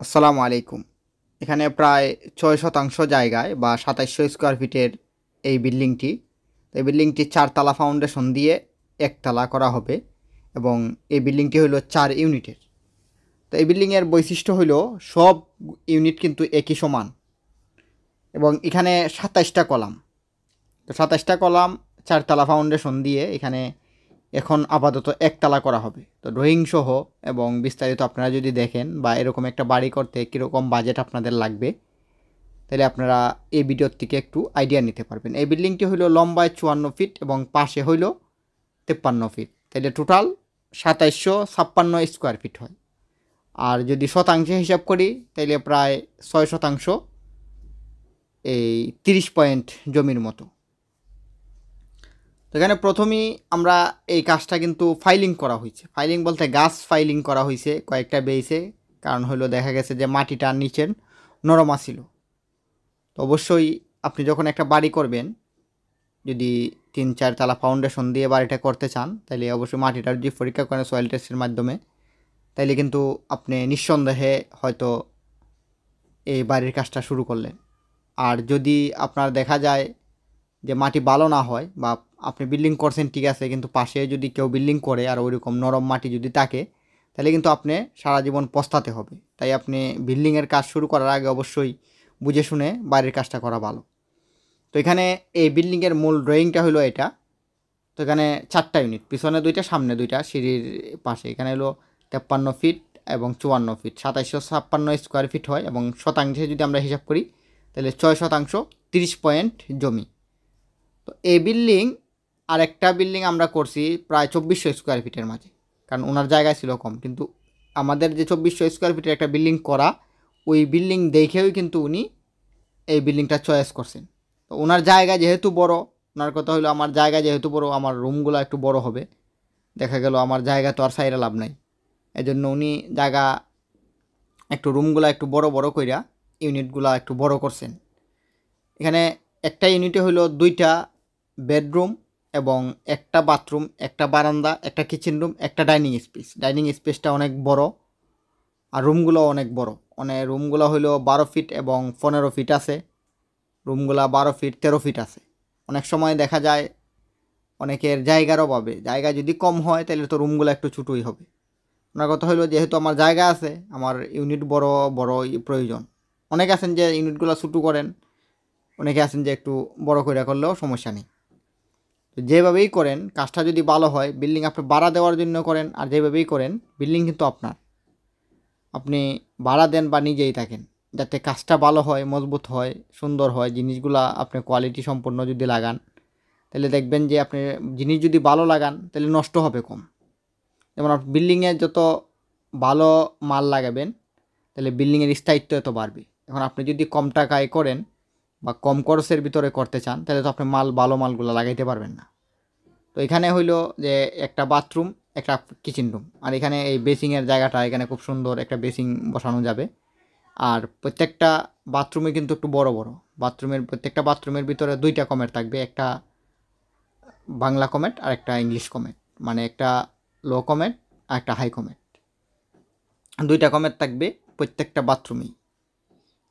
আসসালামু আলাইকুম। এখানে প্রায় ৬% জায়গায় বা ২৭০০ স্কোয়ার ফিটের এই বিল্ডিংটি। এই বিল্ডিংটি ৪ তলা ফাউন্ডেশন দিয়ে ১ তলা করা হবে এবং এই বিল্ডিংটি হলো ৪ ইউনিটের। তো এই বিল্ডিংয়ের বৈশিষ্ট্য হলো সব ইউনিট কিন্তু একই সমান এবং এখানে ২৭টা কলাম। তো ২৭টা কলাম ৪ তলা ফাউন্ডেশন দিয়ে এখানে এখন আপাতত ১ তলা করা হবে। তো ড্রয়িং সহ এবং বিস্তারিত আপনারা যদি দেখেন বা এরকম একটা বাড়ি করতে কীরকম বাজেট আপনাদের লাগবে, তাহলে আপনারা এই ভিডিওর থেকে একটু আইডিয়া নিতে পারবেন। এই বিল্ডিংটি হইল লম্বায় ৫৪ ফিট এবং পাশে হইল ৫৩ ফিট। তাহলে টোটাল ২৭৫৬ স্কোয়ার ফিট হয়। আর যদি শতাংশে হিসাব করি তাহলে প্রায় ৬%, এই ৩০ পয়েন্ট জমির মতো। তো এখানে প্রথমেই আমরা এই কাজটা কিন্তু ফাইলিং করা হয়েছে। ফাইলিং বলতে গাছ ফাইলিং করা হয়েছে কয়েকটা বেইসে, কারণ হলো দেখা গেছে যে মাটিটা নিচের নরম ছিল। তো অবশ্যই আপনি যখন একটা বাড়ি করবেন, যদি ৩-৪ তলা ফাউন্ডেশন দিয়ে বাড়িটা করতে চান, তাহলে অবশ্যই মাটিটা যদি পরীক্ষা করেন সয়েল টেস্টের মাধ্যমে, তাইলে কিন্তু আপনি নিঃসন্দেহে হয়তো এই বাড়ির কাজটা শুরু করলেন। আর যদি আপনার দেখা যায় যে মাটি ভালো না হয় বা আপনি বিল্ডিং করছেন ঠিক আছে, কিন্তু পাশে যদি কেউ বিল্ডিং করে আর ওইরকম নরম মাটি যদি থাকে, তাহলে কিন্তু আপনি সারা জীবন পস্তাতে হবে। তাই আপনি বিল্ডিংয়ের কাজ শুরু করার আগে অবশ্যই বুঝে শুনে বাড়ির কাজটা করা ভালো। তো এখানে এই বিল্ডিংয়ের মূল ড্রয়িংটা হলো এটা। তো এখানে 4টা ইউনিট, পিছনে 2টা সামনে 2টা, সিঁড়ির পাশে এখানে হলো 53 ফিট এবং 54 ফিট, ২৭৫৬ স্কোয়ার ফিট হয় এবং শতাংশে যদি আমরা হিসাব করি তাহলে ৬%, ৩০ পয়েন্ট জমি। তো এই বিল্ডিং আর একটা বিল্ডিং আমরা করছি প্রায় ২৪০০ স্কোয়ার ফিটের মাঝে, কারণ ওনার জায়গা ছিল কম। কিন্তু আমাদের যে ২৪০০ স্কোয়ার ফিটের একটা বিল্ডিং করা, ওই বিল্ডিং দেখেও কিন্তু উনি এই বিল্ডিংটা চয়েস করছেন। তো ওনার জায়গা যেহেতু বড়, ওনার কথা হলো আমার জায়গা যেহেতু বড়, আমার রুমগুলো একটু বড় হবে। দেখা গেল আমার জায়গা তো আর সাইরা লাভ নাই, এজন্য উনি জায়গা একটু রুমগুলো একটু বড় বড় কইরা ইউনিটগুলো একটু বড় করছেন। এখানে একটা ইউনিটে হলো 2টা বেডরুম এবং একটা বাথরুম, একটা বারান্দা, একটা কিচেন রুম, একটা ডাইনিং স্পেস। ডাইনিং স্পেসটা অনেক বড় আর রুমগুলো অনেক বড়। রুমগুলো হলো 12 ফিট এবং 15 ফিট আছে। রুমগুলা 12 ফিট 13 ফিট আছে। অনেক সময় দেখা যায় অনেকের জায়গার অভাবে, জায়গা যদি কম হয় তাহলে তো রুমগুলো একটু ছোটোই হবে। ওনার কথা হলো যেহেতু আমার জায়গা আছে, আমার ইউনিট বড় বড় প্রয়োজন। অনেকে আছেন যে ইউনিটগুলো ছোটো করেন, অনেকে আছেন যে একটু বড় করে করলেও সমস্যা নেই। তো যেভাবেই করেন কাজটা যদি ভালো হয়, বিল্ডিং আপনি ভাড়া দেওয়ার জন্য করেন আর যেভাবেই করেন, বিল্ডিং কিন্তু আপনার। আপনি ভাড়া দেন বা নিজেই থাকেন, যাতে কাজটা ভালো হয়, মজবুত হয়, সুন্দর হয়, জিনিসগুলা আপনি কোয়ালিটি সম্পন্ন যদি লাগান, তাহলে দেখবেন যে আপনি জিনিস যদি ভালো লাগান তাহলে নষ্ট হবে কম। যেমন আপনি বিল্ডিংয়ে যত ভালো মাল লাগাবেন, তাহলে বিল্ডিংয়ের স্থায়িত্ব এত বাড়বে। এখন আপনি যদি কম টাকায় করেন বা কম খরচের ভিতরে করতে চান, তাহলে তো আপনি ভালো মালগুলো লাগাইতে পারবেন না। তো এখানে হইলো যে একটা বাথরুম, একটা কিচেন রুম, আর এখানে এই বেসিংয়ের জায়গাটা এখানে খুব সুন্দর একটা বেসিং বসানো যাবে। আর প্রত্যেকটা বাথরুমে কিন্তু একটু বড় বড় বাথরুমের, প্রত্যেকটা বাথরুমের ভিতরে 2টা কমেট থাকবে, একটা বাংলা কমেট আর একটা ইংলিশ কমেট, মানে একটা লো কমেট আর একটা হাই কমেট। 2টা কমেট থাকবে প্রত্যেকটা বাথরুমেই।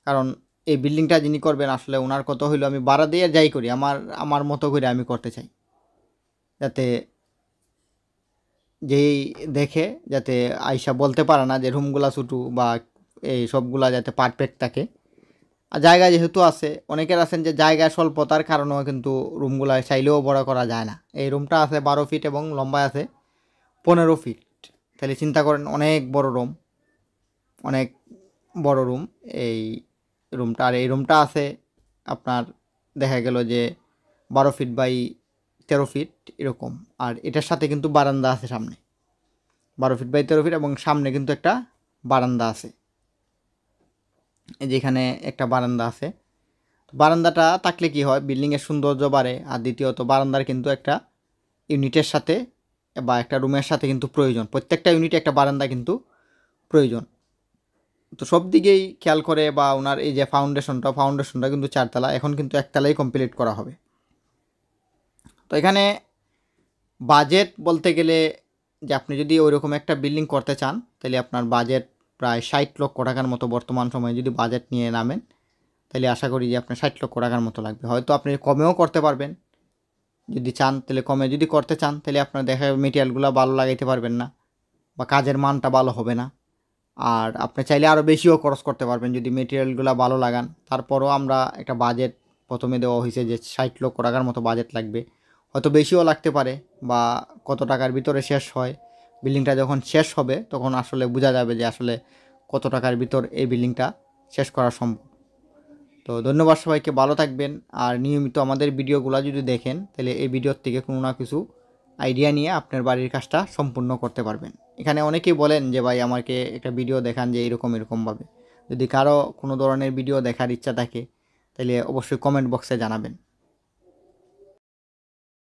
কারণ এই বিল্ডিংটা যিনি করবেন আসলে ওনার কত হইলো, আমি ভাড়া দিয়ে যাই করি, আমার আমার মতো করে আমি করতে চাই, যাতে যেই দেখে যাতে আইসা বলতে পারে না যে রুমগুলা ছোটো বা এই সবগুলা যাতে পারফেক্ট থাকে। আর জায়গা যেহেতু আছে, অনেকের আছেন যে জায়গা স্বল্পতার কারণেও কিন্তু রুমগুলা চাইলেও বড় করা যায় না। এই রুমটা আছে 12 ফিট এবং লম্বায় আছে 15 ফিট। তাহলে চিন্তা করেন অনেক বড় রুম, অনেক বড় রুম এই রুমটা। আর এই রুমটা আছে আপনার দেখা গেল যে 12 ফিট বাই 13 ফিট এরকম। আর এটার সাথে কিন্তু বারান্দা আছে সামনে, 12 ফিট বাই 13 ফিট এবং সামনে কিন্তু একটা বারান্দা আছে। এই যেখানে একটা বারান্দা আছে। বারান্দাটা থাকলে কি হয়, বিল্ডিংয়ের সৌন্দর্য বাড়ে। আর দ্বিতীয়ত বারান্দার কিন্তু একটা ইউনিটের সাথে বা একটা রুমের সাথে কিন্তু প্রয়োজন, প্রত্যেকটা ইউনিটে একটা বারান্দা কিন্তু প্রয়োজন। তো সব দিকেই খেয়াল করে বা ওনার এই যে ফাউন্ডেশনটা কিন্তু 4 তলা, এখন কিন্তু 1 তলাই কমপ্লিট করা হবে। তো এখানে বাজেট বলতে গেলে যে আপনি যদি ওইরকম একটা বিল্ডিং করতে চান, তাহলে আপনার বাজেট প্রায় 60 লক্ষ টাকার মতো বর্তমান সময়ে যদি বাজেট নিয়ে নামেন, তাহলে আশা করি যে আপনার 60 লক্ষ টাকার মতো লাগবে। হয়তো আপনি কমেও করতে পারবেন যদি চান, তাহলে কমে যদি করতে চান তাহলে আপনার দেখা যাবে মেটেরিয়ালগুলো ভালো লাগাইতে পারবেন না বা কাজের মানটা ভালো হবে না। আর আপনি চাইলে আরও বেশিও খরচ করতে পারবেন যদি মেটেরিয়ালগুলো ভালো লাগান। তারপরও আমরা একটা বাজেট প্রথমে দেওয়া হয়েছে যে 60 লক্ষ টাকার মতো বাজেট লাগবে, হয়তো বেশিও লাগতে পারে বা কত টাকার ভিতরে শেষ হয়। বিল্ডিংটা যখন শেষ হবে তখন আসলে বোঝা যাবে যে আসলে কত টাকার ভিতর এই বিল্ডিংটা শেষ করা সম্ভব। তো ধন্যবাদ সবাইকে, ভালো থাকবেন। আর নিয়মিত আমাদের ভিডিওগুলো যদি দেখেন তাহলে এই ভিডিওর থেকে কোনো না কিছু আইডিয়া নিয়ে আপনার বাড়ির কাজটা সম্পূর্ণ করতে পারবেন। এখানে অনেকেই বলেন যে ভাই আমাকে একটা ভিডিও দেখান যে এরকমভাবে। যদি কারো কোনো ধরনের ভিডিও দেখার ইচ্ছা থাকে তাহলে অবশ্যই কমেন্ট বক্সে জানাবেন।